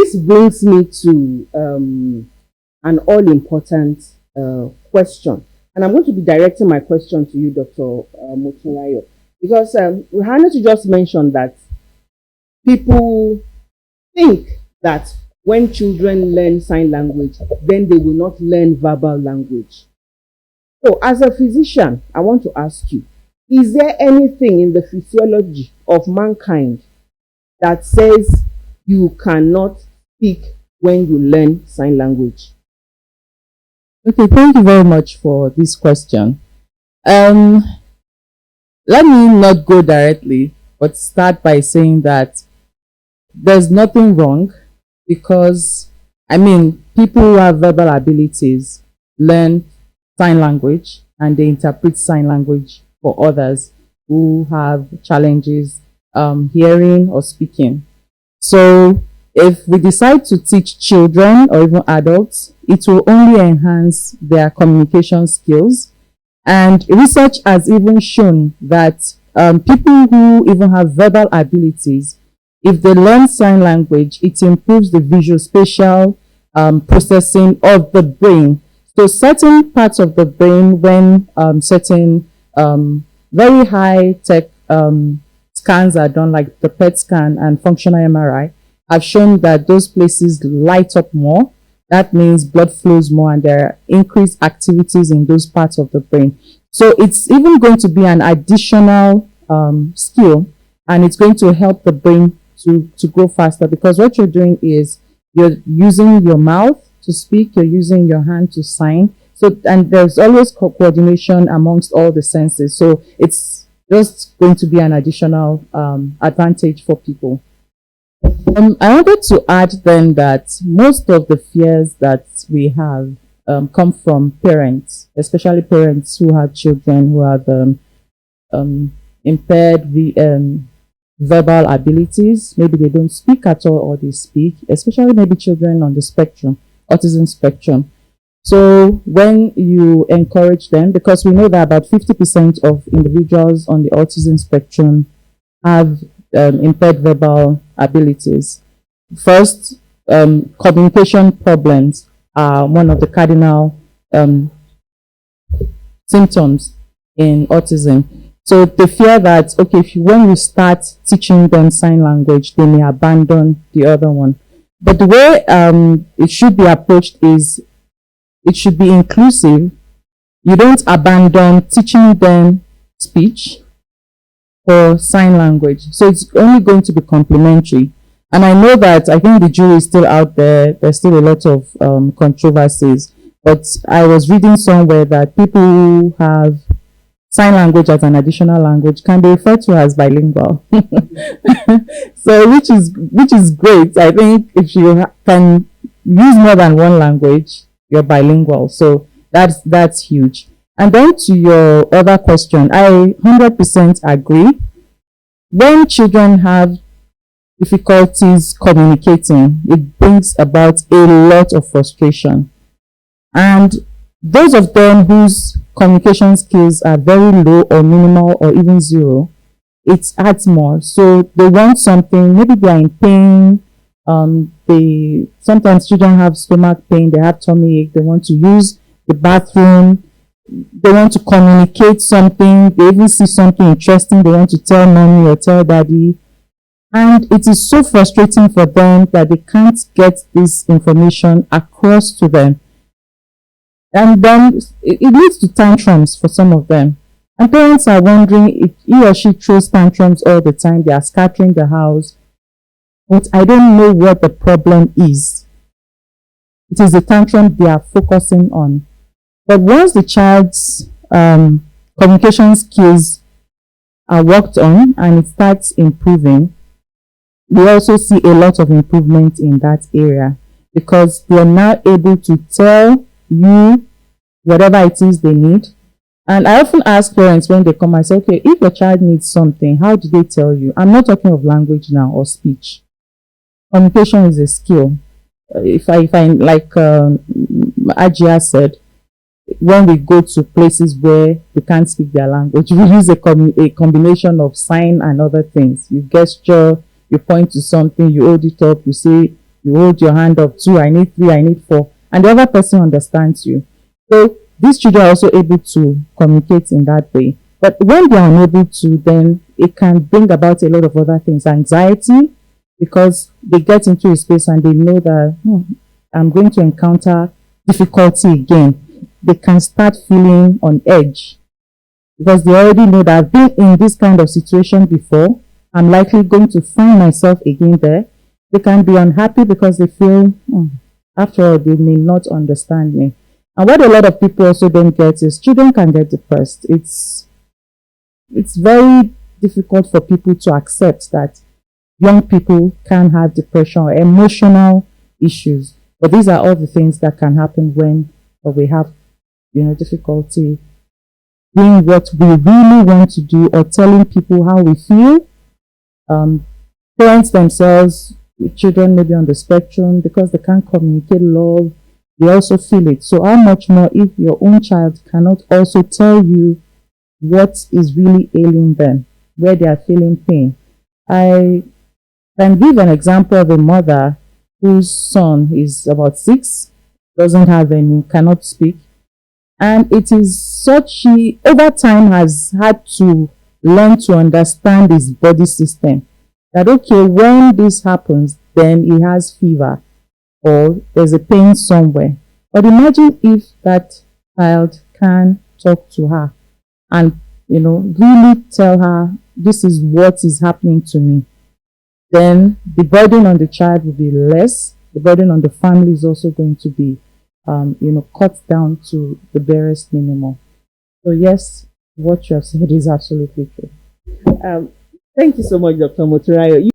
this brings me to an all-important question. And I'm going to be directing my question to you, Dr. Moturayo, because Hannah just mentioned that people think that when children learn sign language, then they will not learn verbal language. So, as a physician, I want to ask you, is there anything in the physiology of mankind that says you cannot speak when you learn sign language? Okay, thank you very much for this question. Let me not go directly, but start by saying that there's nothing wrong, because, people who have verbal abilities learn sign language and they interpret sign language for others who have challenges hearing or speaking. So if we decide to teach children or even adults, it will only enhance their communication skills. And research has even shown that people who even have verbal abilities, if they learn sign language, it improves the visual spatial processing of the brain. So certain parts of the brain, when certain very high tech scans are done, like the PET scan and functional MRI, have shown that those places light up more. That means blood flows more and there are increased activities in those parts of the brain. So it's even going to be an additional skill, and it's going to help the brain to grow faster, because what you're doing is you're using your mouth to speak, you're using your hand to sign. So, and there's always coordination amongst all the senses. So it's just going to be an additional advantage for people. I wanted to add then that most of the fears that we have come from parents, especially parents who have children who have impaired verbal abilities. Maybe they don't speak at all, or they speak, especially maybe children on the spectrum, autism spectrum. So when you encourage them, because we know that about 50% of individuals on the autism spectrum have impaired verbal abilities. First, communication problems are one of the cardinal symptoms in autism. So they fear that, okay, when you start teaching them sign language, they may abandon the other one. But the way it should be approached is, it should be inclusive. You don't abandon teaching them speech or sign language. So it's only going to be complementary. And I know that I think the jury is still out there. There's still a lot of controversies. But I was reading somewhere that people who have sign language as an additional language can be referred to as bilingual. So which is great. I think if you can use more than one language, you're bilingual. So that's huge. And then to your other question, I 100% agree. When children have difficulties communicating, it brings about a lot of frustration. And those of them whose communication skills are very low or minimal or even zero, it adds more. So they want something, maybe they are in pain, sometimes children have stomach pain, they have tummy ache, they want to use the bathroom, they want to communicate something, they even see something interesting, they want to tell mommy or tell daddy. And it is so frustrating for them that they can't get this information across to them. And then it leads to tantrums for some of them. And parents are wondering if he or she throws tantrums all the time, they are scattering the house. But I don't know what the problem is. It is the tantrum they are focusing on. But once the child's communication skills are worked on and it starts improving, we also see a lot of improvement in that area, because they are now able to tell you whatever it is they need. And I often ask parents when they come, I say, okay, if your child needs something, how do they tell you? I'm not talking of language now or speech. Communication is a skill. If I like Ajia said, when we go to places where they can't speak their language, we use a combination of sign and other things. You gesture, you point to something, you hold it up, you say, You hold your hand up, 2, I need 3, I need 4, and the other person understands you. So these children are also able to communicate in that way. But when they are unable to, then it can bring about a lot of other things, anxiety, because they get into a space and they know that I'm going to encounter difficulty again. They can start feeling on edge because they already know that I've been in this kind of situation before. I'm likely going to find myself again there. They can be unhappy because they feel, after all, they may not understand me. And what a lot of people also don't get is children can get depressed. It's very difficult for people to accept that young people can have depression or emotional issues. But these are all the things that can happen when we have, difficulty doing what we really want to do or telling people how we feel. Parents themselves, with children maybe on the spectrum, because they can't communicate love, they also feel it. So how much more if your own child cannot also tell you what is really ailing them, where they are feeling pain. I can give an example of a mother whose son is about 6, doesn't have any, cannot speak. And it is such, she over time has had to learn to understand his body system. That okay, when this happens, then he has fever or there's a pain somewhere. But imagine if that child can talk to her and really tell her this is what is happening to me. Then the burden on the child will be less. The burden on the family is also going to be cut down to the barest minimum. So yes, what you have said is absolutely true. Thank you so much, Dr. Moturayo.